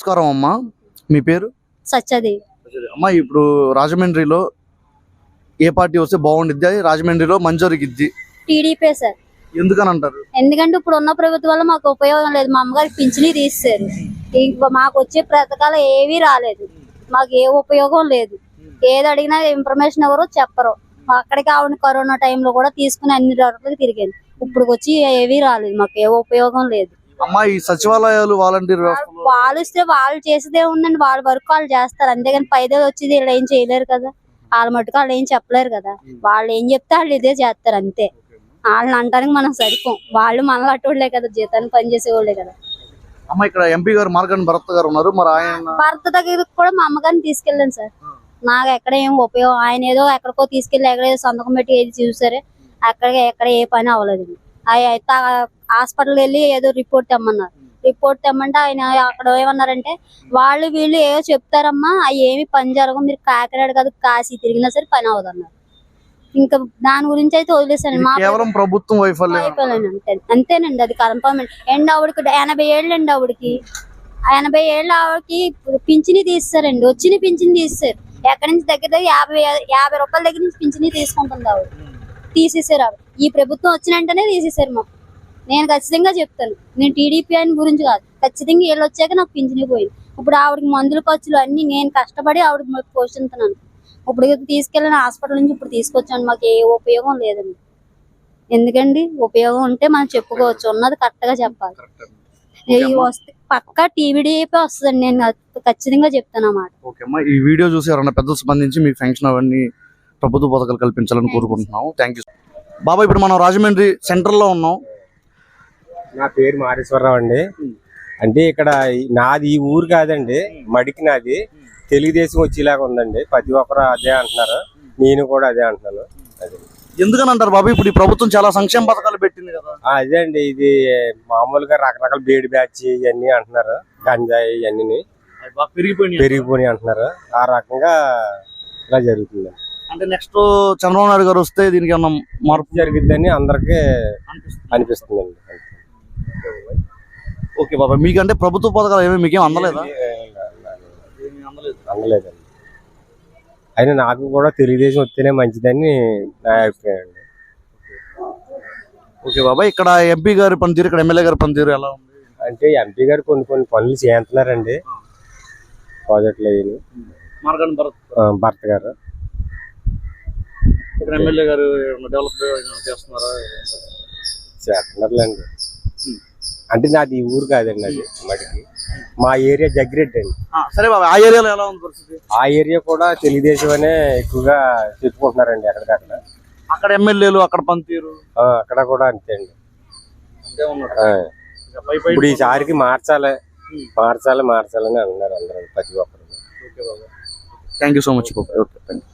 నమస్కారం అమ్మా, మీ పేరు? సత్యదేవి. అమ్మా, ఇప్పుడు రాజమండ్రిలో ఏ పార్టీ వస్తే బాగుండిద్ది? రాజమండ్రిలో మంజూరిగిద్ది. TDP sir. ఎందుకని అంటారు? ఎందుకంటే ఇప్పుడు ఉన్న ప్రభుత్వం వల్ల మాకు ఉపయోగం లేదు. మా అమ్మగారికి పింఛని తీసేశారు. మాకు వచ్చే పథకాలు ఏవీ రాలేదు. మాకు ఏ ఉపయోగం లేదు. ఏది అడిగినా ఇన్ఫర్మేషన్ ఎవరో చెప్పరు. అక్కడికి ఆవిడ కరోనా టైంలో కూడా తీసుకుని అన్ని రోజులకి తిరిగాను. ఇప్పుడు వచ్చి ఏవీ రాలేదు. మాకు ఏ ఉపయోగం లేదు. అమ్మా, ఈ సచివాలయాలు వాలంటీర్ వాళ్ళు ఇస్తే వాళ్ళు చేసేదే ఉందండి. వాళ్ళ వర్క్ వాళ్ళు చేస్తారు, అంతేగాని పైదే వచ్చేది వీళ్ళు ఏం చేయలేరు కదా. వాళ్ళ మట్టుకు వాళ్ళు ఏం చెప్పలేరు కదా. వాళ్ళు ఏం చెప్తే వాళ్ళు ఇదే చేస్తారు అంతే. వాళ్ళని అంటానికి మనం సరిపోం. వాళ్ళు మనలో అటువాళ్లే కదా, జీతాన్ని పనిచేసేవాళ్లే కదా. అమ్మ, ఇక్కడ ఎంపీ గారు మార్గన్ భరత్ గారు ఉన్నారు. మరి ఆయన భర్త దగ్గరికి కూడా మా అమ్మగారిని తీసుకెళ్ళాను సార్. నాకు ఎక్కడ ఏం ఉపయోగం. ఆయన ఏదో ఎక్కడికో తీసుకెళ్లి ఎక్కడ సంతకం పెట్టి ఏది చూసారే ఎక్కడ ఏ పని అవ్వలేదు. అయితే హాస్పిటల్ వెళ్ళి ఏదో రిపోర్ట్ తెమ్మన్నారు. రిపోర్ట్ తెమ్మంటే ఆయన అక్కడ ఏమన్నారంటే వాళ్ళు వీళ్ళు ఏదో చెప్తారమ్మా, అవి ఏమి పని జరగవు, మీరు కాకినాడ కాదు కాశీ తిరిగినా సరే పని అవ్వదు అన్నారు. ఇంకా దాని గురించి అయితే వదిలేసాను. మా ప్రభుత్వం అంతేనండి, అది కన్ఫర్మ్. ఎండ్ ఆవిడకి 80 ఏళ్ళు అండి. ఆవిడకి 80 ఏళ్ళు. ఆవిడకి పింఛని తీస్తారండి. వచ్చిన పింఛని తీస్తారు. ఎక్కడి నుంచి దగ్గర 50 రూపాయల దగ్గర నుంచి పింఛని తీసుకుంటుంది ఆవిడ. తీసేసారు ఆవిడ. ఈ ప్రభుత్వం వచ్చినంటేనే తీసేసారు మాకు. నేను ఖచ్చితంగా చెప్తాను. నేను టీడీపీ అని గురించి కాదు, ఖచ్చితంగా వీళ్ళు వచ్చాక నాకు పింఛని పోయింది. ఇప్పుడు ఆవిడకి మందుల ఖర్చులు అన్ని నేను కష్టపడి ఆవిడకి పోషిస్తున్నాను. ఇప్పుడు తీసుకెళ్ళిన హాస్పిటల్ నుంచి ఇప్పుడు తీసుకొచ్చాను. మాకు ఏ ఉపయోగం లేదండి. ఎందుకండి ఉపయోగం ఉంటే మనం చెప్పుకోవచ్చు. ఉన్నది కరెక్ట్ గా చెప్పాలి. వస్తే పక్కా టీవీడీపీ వస్తుందండి. నేను ఖచ్చితంగా చెప్తాను అన్నమాట. ఈ వీడియో చూసి ఎవరైనా పెద్దలు స్పందించి మీకు ఫంక్షన్ అవన్నీ ప్రభుత్వ పథకాలు కల్పించాలని కోరుకుంటున్నాము. థ్యాంక్ యూ బాబా. ఇప్పుడు మనం రాజమండ్రి సెంటర్ లో ఉన్నాం. నా పేరు మారేశ్వరరావు అండి. అంటే ఇక్కడ నాది ఈ ఊరు కాదండి, మడికి నాది. తెలుగుదేశం వచ్చేలాగా ఉందండి. ప్రతి ఒక్కరు అదే అంటున్నారు, నేను కూడా అదే అంటున్నాను. అదే ఎందుకని అంటారు బాబు? ఇప్పుడు ఈ ప్రభుత్వం చాలా సంక్షేమ పథకాలు పెట్టింది కదా. అదే అండి, ఇది మామూలుగా రకరకాల బేడి బ్యాచ్ ఇవన్నీ అంటున్నారు, గంజాయి ఇవన్నీ పెరిగిపోయి అంటున్నారు. ఆ రకంగా ఇలా జరుగుతుంది. అంటే నెక్స్ట్ చంద్రబాబు నాయుడు గారు వస్తే దీనికి ఏమన్నా మార్పు జరుగుతుందని అందరికీ అనిపిస్తుందండి. ఓకే బాబా, మీకంటే ప్రభుత్వ పథకాలు ఏమీ మీకేం అందలేదా? అందలేదండి. అయినా నాకు కూడా తెలుగుదేశం వస్తేనే మంచిదని నా అభిప్రాయం అండి. ఓకే బాబా, ఇక్కడ ఎంపీ గారి పనితీరు, ఇక్కడ ఎమ్మెల్యే గారి పనితీరు ఎలా ఉంది? అంటే ఎంపీ గారు కొన్ని పనులు చేస్తున్నారండి, ప్రాజెక్టులు అయ్యి. మార్గన్ భర్త గారు ఎమ్మెల్యే గారు డెవలప్ చేస్తున్నారులేండి. అంటే నాది ఈ ఊరు కాదండి, అది మడికి. మా ఏరియా జగ్గిరెడ్డి అండి. సరే బాబా, ఆ ఏరియాలో ఎలా ఉంది పరిస్థితి? ఆ ఏరియా కూడా తెలుగుదేశం అనే ఎక్కువగా చెప్పుకుంటున్నారండి. ఎక్కడికక్కడ అక్కడ ఎమ్మెల్యేలు అక్కడ పనితీరు అక్కడ కూడా అంతే అండి. ఇప్పుడు ఈసారికి మార్చాలని అంటున్నారు అందరూ, ప్రతి ఒక్కరు. Thank you so much. Okay, thank you.